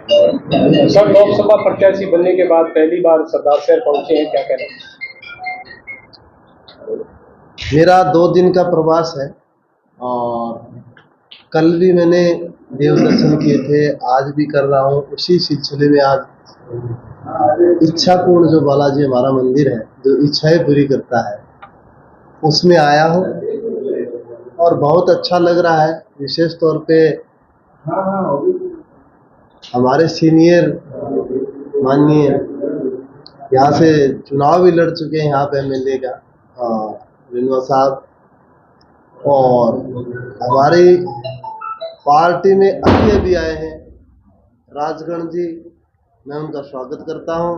Sir, Lok Sabha प्रत्याशी बनने के बाद पहली बार सरदार शहर पहुंचे हैं, क्या कहना है? मेरा 2 दिन का प्रवास है और कल भी मैंने देव दर्शन किए थे, आज भी कर रहा हूँ। उसी सिलसिले में आज इच्छा पूर्ण जो बालाजी हमारा मंदिर है, जो इच्छाएं पूरी करता है, उसमें आया हूँ और बहुत अच्छा लग रहा है। विशेष तौर पे हमारे सीनियर माननीय यहाँ से चुनाव भी लड़ चुके हैं यहाँ पे एमएलए का रिनवा साहब, और हमारी पार्टी में अभी अभी आए हैं राजगण जी, मैं उनका स्वागत करता हूँ।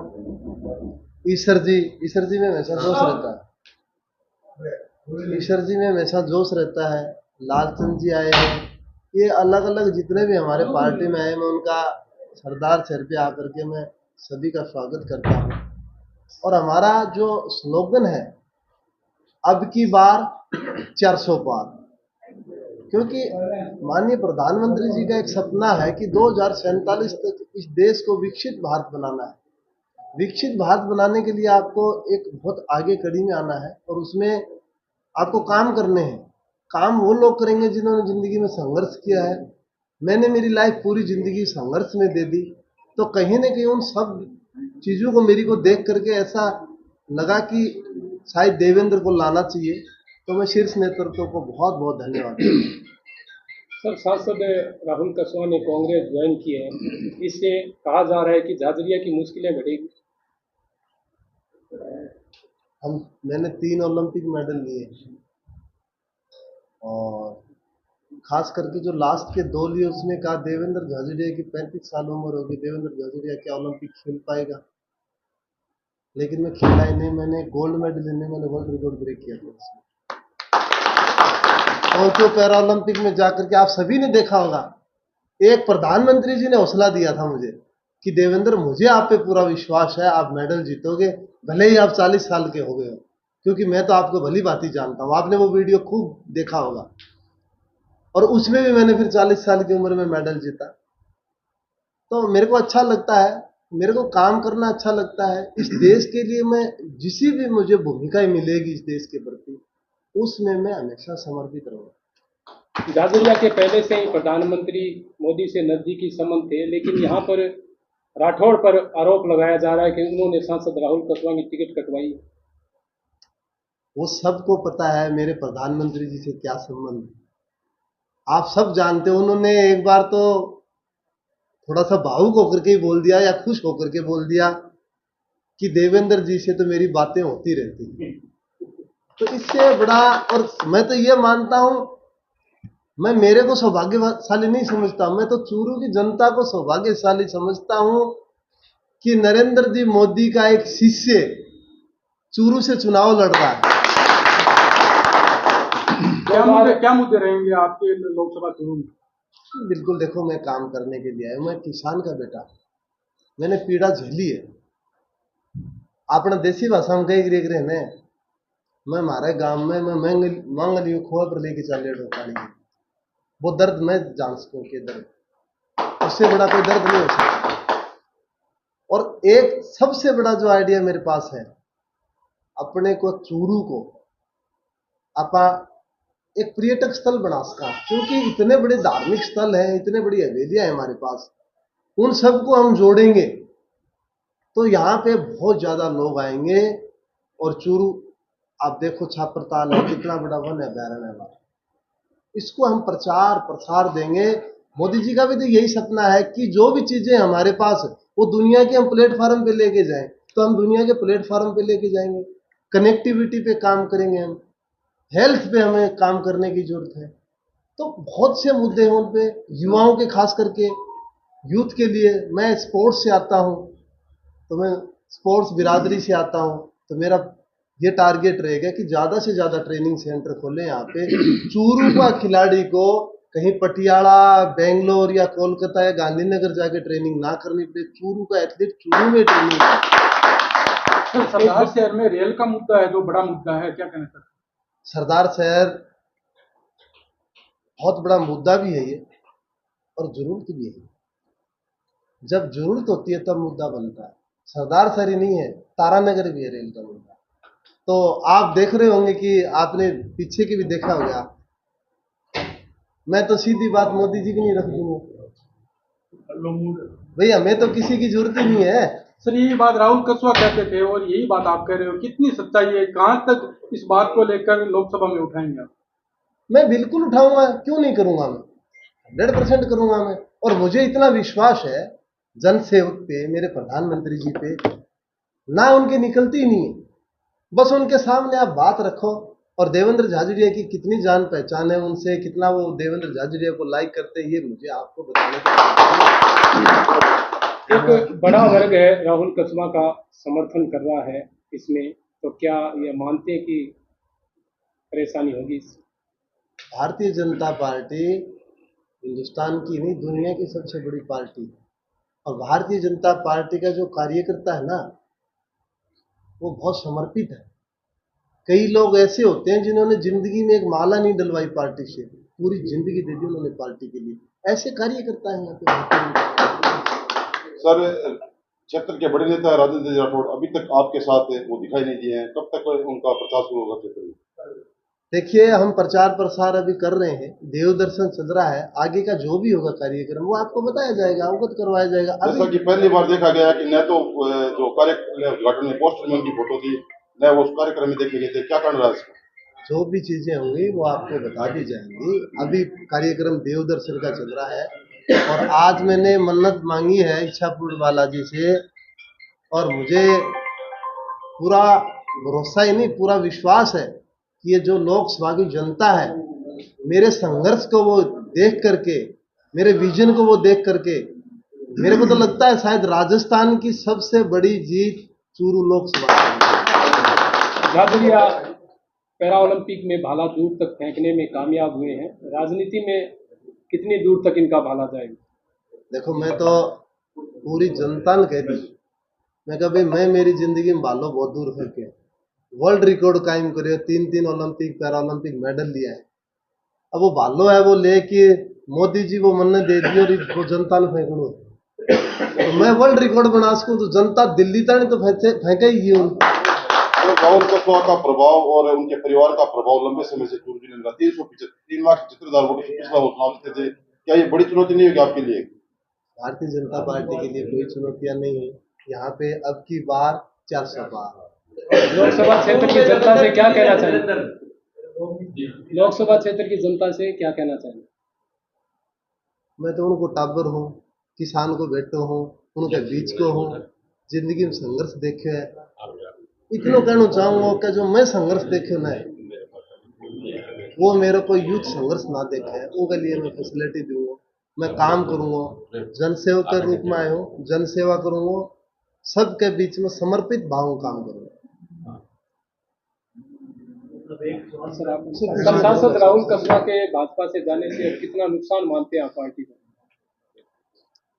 ईश्वर जी में हमेशा जोश रहता है, ईश्वर जी में हमेशा जोश रहता है। लालचंद जी आए हैं, ये अलग अलग जितने भी हमारे पार्टी में आए, मैं उनका सरदार सर पे आकर के मैं सभी का स्वागत करता हूँ। और हमारा जो स्लोगन है, अब की बार 400 पार, क्योंकि माननीय प्रधानमंत्री जी का एक सपना है कि 2047 तक इस देश को विकसित भारत बनाना है। विकसित भारत बनाने के लिए आपको एक बहुत आगे कड़ी में आना है और उसमें आपको काम करने हैं। काम वो लोग करेंगे जिन्होंने जिंदगी में संघर्ष किया है। मैंने मेरी लाइफ पूरी जिंदगी संघर्ष में दे दी, तो कहीं ना कहीं उन सब चीजों को मेरी को देख करके ऐसा लगा कि शायद देवेंद्र को लाना चाहिए। तो मैं शीर्ष नेतृत्व को बहुत बहुत धन्यवाद देता हूं। सर, सांसद राहुल कसवा ने कांग्रेस ज्वाइन की है, इससे कहा जा रहा है कि झाझड़िया की मुश्किलें बढ़ेगी। मैंने 3 ओलंपिक मेडल लिए और खास करके जो लास्ट के 2 लिए उसमें कहा देवेंद्र झाझड़िया की 35 साल उम्र होगी, देवेंद्र झाझड़िया क्या ओलंपिक खेल पाएगा, लेकिन मैं खेला ही नहीं। मैंने गोल्ड मेडल लेने, मैंने वर्ल्ड रिकॉर्ड ब्रेक किया था उसमें। टोक्यो पैरा ओलंपिक में जाकर के आप सभी ने देखा होगा, एक प्रधानमंत्री जी ने हौसला दिया था मुझे कि देवेंद्र, मुझे आप पे पूरा विश्वास है, आप मेडल जीतोगे, भले ही आप 40 साल के हो गए हो, क्योंकि मैं तो आपको भली भांति जानता हूं। आपने वो वीडियो खूब देखा होगा और उसमें भी मैंने फिर 40 साल की उम्र में मेडल जीता। तो मेरे को अच्छा लगता है, मेरे को काम करना अच्छा लगता है। इस देश के लिए मैं जिसी भी मुझे भूमिका मिलेगी इस देश के प्रति, उसमें मैं हमेशा समर्पित रहूंगा। झाझड़िया के पहले से ही प्रधानमंत्री मोदी से नजदीकी संबंध थे, लेकिन यहाँ पर राठौड़ पर आरोप लगाया जा रहा है कि उन्होंने सांसद राहुल कसवा की टिकट कटवाई। वो सबको पता है मेरे प्रधानमंत्री जी से क्या संबंध है, आप सब जानते हो। उन्होंने एक बार तो थोड़ा सा भावुक होकर के ही बोल दिया या खुश होकर के बोल दिया कि देवेंद्र जी से तो मेरी बातें होती रहती। तो इससे बड़ा, और मैं तो ये मानता हूं, मैं मेरे को सौभाग्यशाली नहीं समझता, मैं तो चूरू की जनता को सौभाग्यशाली समझता हूं कि नरेंद्र जी मोदी का एक शिष्य चूरू से चुनाव लड़ रहा है। क्या मुद्दे रहेंगे आपके लोकसभा चुनाव में? बिल्कुल, देखो मैं काम करने के लिए आया, मैं किसान का बेटा, मैंने पीड़ा झेली है। अपना देसी भाषा में कही गिरे गिरे ने, मैं हमारे गांव में मैं मांग लियो खोआ पर लेके चल पानी, वो दर्द मैं जान सकूं कि दर्द, उससे बड़ा कोई दर्द नहीं हो सकता। और एक सबसे बड़ा जो आइडिया मेरे पास है, अपने को चूरू को आपा एक पर्यटक स्थल बना सका, क्योंकि इतने बड़े धार्मिक स्थल हैं, इतने बड़ी हवेलियां हैं हमारे पास, उन सबको हम जोड़ेंगे तो यहाँ पे बहुत ज्यादा लोग आएंगे। और चूरू आप देखो, छापरताल है, कितना बड़ा वन अभ्यारण्य है हमारा, इसको हम प्रचार प्रसार देंगे। मोदी जी का भी तो यही सपना है कि जो भी चीजें हमारे पास वो दुनिया के हम प्लेटफॉर्म पे लेके जाएं, तो हम दुनिया के प्लेटफॉर्म पे लेके जाएंगे। कनेक्टिविटी पे काम करेंगे हम, हेल्थ पे हमें काम करने की जरूरत है। तो बहुत से मुद्दे हैं उन पे, युवाओं के खास करके यूथ के लिए। मैं स्पोर्ट्स से आता हूं, तो मैं स्पोर्ट्स बिरादरी से आता हूं, तो मेरा ये टारगेट रहेगा कि ज्यादा से ज्यादा ट्रेनिंग सेंटर खोले यहाँ पे। चूरू का खिलाड़ी को कहीं पटियाला, बेंगलोर या कोलकाता या गांधीनगर जाके ट्रेनिंग ना करनी पड़े, चूरू का एथलीट चूरू में ट्रेनिंग। सरदार शहर में रेल का मुद्दा है जो बड़ा मुद्दा है, क्या कहना सर? सरदार शहर बहुत बड़ा मुद्दा भी है ये, और जरूरत भी है। जब जरूरत होती है तब मुद्दा बनता है। सरदार सरी नहीं है, तारानगर भी है रेल का मुद्दा। तो आप देख रहे होंगे कि आपने पीछे की भी देखा होगा, मैं तो सीधी बात मोदी जी की नहीं रख दूंगा भैया, मैं तो किसी की जरूरत ही नहीं है। सर यही बात राहुल कसवा कहते थे और यही बात आप कह रहे हो, कितनी सच्चाई है, कहां तक इस बात को लेकर लोकसभा में उठाएंगे आप? मैं बिल्कुल उठाऊंगा, क्यों नहीं करूंगा, मैं 100% करूंगा मैं। और मुझे इतना विश्वास है जनसेवक पे, मेरे प्रधानमंत्री जी पे, ना उनके निकलती ही नहीं है। बस उनके सामने आप बात रखो, और देवेंद्र झाझड़िया की कितनी जान पहचान है उनसे, कितना वो देवेंद्र झाझड़िया को लाइक करते हैं, ये मुझे आपको बताने की। एक बड़ा वर्ग है राहुल कसवा का समर्थन कर रहा है इसमें, तो क्या ये मानते हैं कि परेशानी होगी इससे? भारतीय जनता पार्टी हिंदुस्तान की नहीं, दुनिया की सबसे बड़ी पार्टी है। और भारतीय जनता पार्टी का जो कार्यकर्ता है ना, वो बहुत समर्पित है। कई लोग ऐसे होते हैं जिन्होंने जिंदगी में एक माला नहीं डलवाई पार्टी से, पूरी जिंदगी दे दी उन्होंने पार्टी के लिए। ऐसे कार्यकर्ता है यहाँ पे। सर, क्षेत्र के बड़े नेता राजेंद्र राठौड़ अभी तक आपके साथ वो दिखाई नहीं दिए हैं, कब तक उनका प्रचार शुरू होगा क्षेत्र में? देखिए, हम प्रचार प्रसार अभी कर रहे हैं, देव दर्शन चल रहा है, आगे का जो भी होगा कार्यक्रम वो आपको बताया जाएगा, अवगत करवाया जाएगा। जैसा कि पहली बार देखा गया कि न तो जो कार्यक्रम उद्घाटन में पोस्टर में उनकी फोटो थी, न वो उस कार्यक्रम में देखे गए थे, क्या कारण रहा इसका? जो भी चीजें होंगी वो आपको बता दी जाएंगी। अभी कार्यक्रम देव दर्शन का चल रहा है, और आज मैंने मन्नत मांगी है इच्छापुर बालाजी से, और मुझे पूरा भरोसा ही नहीं, पूरा विश्वास है कि ये जो लोकसभा की जनता है, मेरे संघर्ष को वो देख करके, मेरे विजन को वो देख करके, मेरे को तो लगता है शायद राजस्थान की सबसे बड़ी जीत चूरू लोकसभा। झाझड़िया पैरा ओलंपिक में भाला दूर तक फेंकने में कामयाब हुए हैं, राजनीति में कितनी दूर तक इनका भाला जाएगा? देखो, मैं तो पूरी जनता ने कह दी, मैं कहा भाई, मैं मेरी जिंदगी में भालो बहुत दूर फेंके, वर्ल्ड रिकॉर्ड कायम करे, 3 ओलंपिक पैरा ओलंपिक मेडल लिया है। अब वो भालो है, वो लेके मोदी जी वो मन दे दी और वो जनता ने फेंक लो, तो मैं वर्ल्ड रिकॉर्ड बना सकूं तो जनता दिल्ली तक तो फेंके ही उनको। तो राहुल कसवा का प्रभाव और उनके परिवार का प्रभाव लंबे समय से चूरू जिले में 3,75,000 वोटों से पिछला वो चुनाव जीते थे, क्या ये बड़ी चुनौती नहीं होगी आपके लिए? भारतीय जनता पार्टी के लिए कोई चुनौतियां नहीं है यहाँ पे। अब की बार 400 पार। लोकसभा क्षेत्र की जनता से क्या कहना चाहिए? लोकसभा क्षेत्र की जनता से क्या कहना चाहिए? मैं तो उनको टाबर हूँ, किसान को बेटो हूँ, उनके बीच को हूँ, जिंदगी में संघर्ष देखे है, इतना कहना चाहूंगा कि जो मैं संघर्ष देखे ना, वो मेरे को यूथ संघर्ष ना देखे, उनके लिए मैं फैसिलिटी दूंगा, मैं काम करूंगा, जनसेवक के रूप में आया हूँ, जनसेवा करूंगा, सबके बीच में समर्पित भाव काम करूंगा। सांसद राहुल कसवा के भाजपा से जाने से कितना नुकसान मानते हैं आप पार्टी को?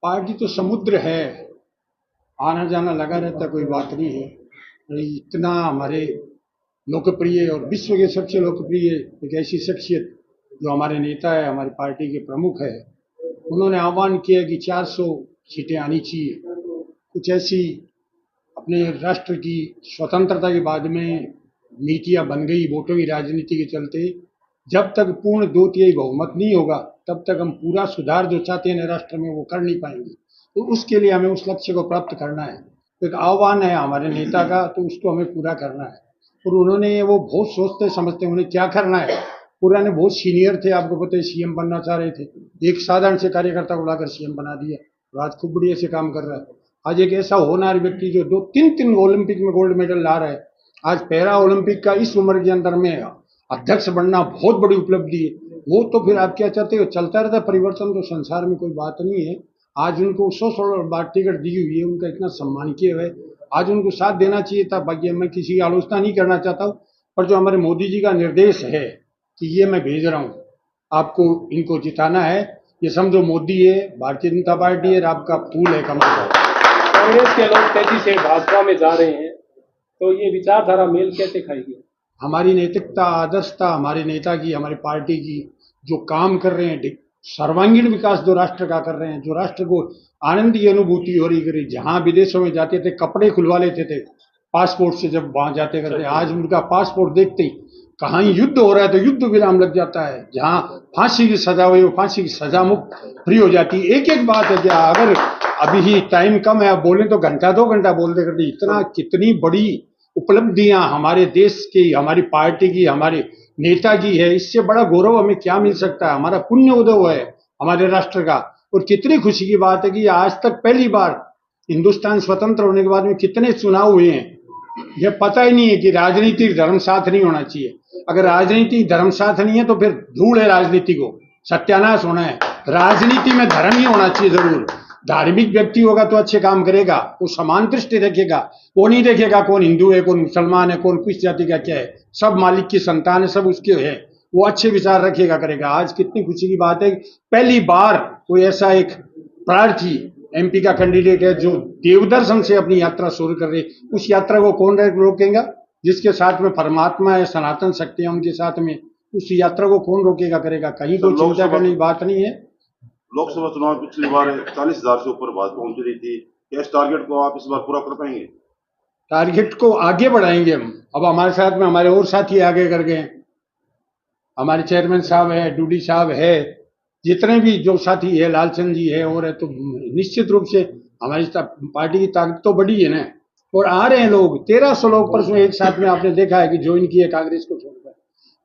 पार्टी तो समुद्र है, आना जाना लगा रहता, कोई बात नहीं है। इतना हमारे लोकप्रिय और विश्व के सबसे लोकप्रिय एक ऐसी शख्सियत जो हमारे नेता है, हमारी पार्टी के प्रमुख है, उन्होंने आह्वान किया कि 400 सीटें आनी चाहिए। कुछ ऐसी अपने राष्ट्र की स्वतंत्रता के बाद में नीतियां बन गई वोटों की राजनीति के चलते। जब तक पूर्ण 2/3 बहुमत नहीं होगा तब तक हम पूरा सुधार जो चाहते हैं राष्ट्र में वो कर नहीं पाएंगे। तो उसके लिए हमें उस लक्ष्य को प्राप्त करना है। तो एक आह्वान है हमारे नेता का, तो उसको हमें पूरा करना है। और उन्होंने वो बहुत सोचते समझते उन्हें क्या करना है। पुराने बहुत सीनियर थे, आपको पता है, सीएम बनना चाह रहे थे, एक साधारण से कार्यकर्ता को लाकर सीएम बना दिया, और आज खूब बढ़िया से काम कर रहा है। आज एक ऐसा होनहार व्यक्ति जो 2-3 ओलंपिक में गोल्ड मेडल ला रहा है, आज पैरा ओलंपिक का इस उम्र के अंदर में अध्यक्ष बनना बहुत बड़ी उपलब्धि है। वो तो फिर आप क्या चाहते हो, चलता रहता परिवर्तन, तो संसार में कोई बात नहीं है। आज उनको 100 बार टिकट दी हुई है, उनका इतना सम्मान किया हुआ है, आज उनको साथ देना चाहिए था। बाकी मैं किसी की आलोचना नहीं करना चाहता हूँ, पर जो हमारे मोदी जी का निर्देश है कि ये मैं भेज रहा हूँ, आपको इनको जिताना है, ये समझो मोदी है, भारतीय जनता पार्टी है, आपका फूल है कमल का। कांग्रेस के लोग तेजी से भाजपा में जा रहे हैं, तो ये विचारधारा मेल कैसे खाएगी? हमारी नैतिकता, आदर्शता, हमारे नेता की, हमारी पार्टी की जो काम कर रहे हैं सर्वांगीण विकास जो राष्ट्र का कर रहे हैं, जो राष्ट्र को आनंद की अनुभूति हो रही करी। जहां विदेशों में जाते थे कपड़े खुलवा लेते थे पासपोर्ट से, जब वहां जाते करते, आज उनका पासपोर्ट देखते ही कहीं युद्ध हो रहा है तो युद्ध विराम लग जाता है। जहां फांसी की सजा हुई वो फांसी की सजा मुक्त फ्री हो जाती है। एक एक बात है क्या, अगर अभी ही टाइम कम है, आप बोले तो घंटा 2 घंटा बोलते करते, इतना कितनी बड़ी उपलब्धियां हमारे देश की, हमारी पार्टी की, हमारे नेता की है। इससे बड़ा गौरव हमें क्या मिल सकता है। हमारा पुण्य उदय है हमारे राष्ट्र का। और कितनी खुशी की बात है कि आज तक पहली बार हिंदुस्तान स्वतंत्र होने के बाद में कितने चुनाव हुए हैं। यह पता ही नहीं है कि राजनीतिक धर्म साथ नहीं होना चाहिए। अगर राजनीति धर्म साथ नहीं है तो फिर धूल है राजनीति को, सत्यानाश होना है। राजनीति में धर्म ही होना चाहिए जरूर। धार्मिक व्यक्ति होगा तो अच्छे काम करेगा, वो समान दृष्टि रखेगा, वो नहीं देखेगा कौन हिंदू है, कौन मुसलमान है, कौन किस जाति का क्या है, सब मालिक की संतान है, सब उसके है, वो अच्छे विचार रखेगा करेगा। आज कितनी खुशी की बात है, पहली बार कोई ऐसा एक प्रार्थी एमपी का कैंडिडेट है जो देवदर्शन से अपनी यात्रा शुरू कर रहे। उस यात्रा को कौन रोकेगा? जिसके साथ में परमात्मा है, सनातन शक्ति है उनके साथ में, उस यात्रा को कौन रोकेगा करेगा? कहीं कोई चिंता करने की बात नहीं है। लोकसभा चुनाव पिछली बार 40,000 से ऊपर बात पहुंच रही थी। क्या इस टारगेट को आप इस बार पूरा कर पाएंगे? टारगेट को आगे बढ़ाएंगे हम। अब हमारे साथ में हमारे और साथी आगे कर गए, हमारे चेयरमैन साहब है, डूडी साहब है, जितने भी जो साथी है, लालचंद जी है और है, तो निश्चित रूप से हमारी पार्टी की ताकत तो बढ़ी है ना। और आ रहे हैं लोग, 1300 लोग परसों एक साथ में आपने देखा है कि ज्वाइन किए कांग्रेस को छोड़कर।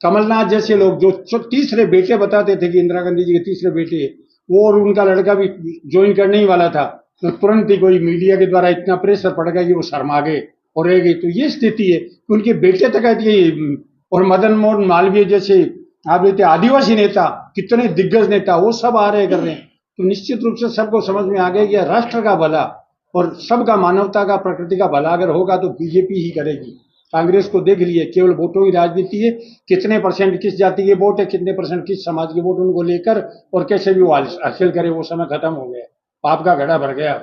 कमलनाथ जैसे लोग जो तीसरे बेटे बताते थे कि इंदिरा गांधी जी के तीसरे बेटे, वो और उनका लड़का भी ज्वाइन करने ही वाला था, तो तुरंत ही कोई मीडिया के द्वारा इतना प्रेशर पड़ गया कि वो शर्मा गए और रह गए। तो ये स्थिति है कि उनके बेटे तक ये, और मदन मोहन मालवीय जैसे आप लेते आदिवासी नेता, कितने दिग्गज नेता, वो सब आ रहे कर रहे हैं। तो निश्चित रूप से सबको समझ में आ गया कि राष्ट्र का भला और सबका, मानवता का, प्रकृति का भला अगर होगा तो बीजेपी ही करेगी। कांग्रेस को देख लिए, केवल वोटों की राजनीति है, कितने परसेंट किस जाति के वोट है, कितने परसेंट किस समाज के वोट, उनको लेकर और कैसे भी वो हासिल करे, वो समय खत्म हो गया, पाप का घड़ा भर गया।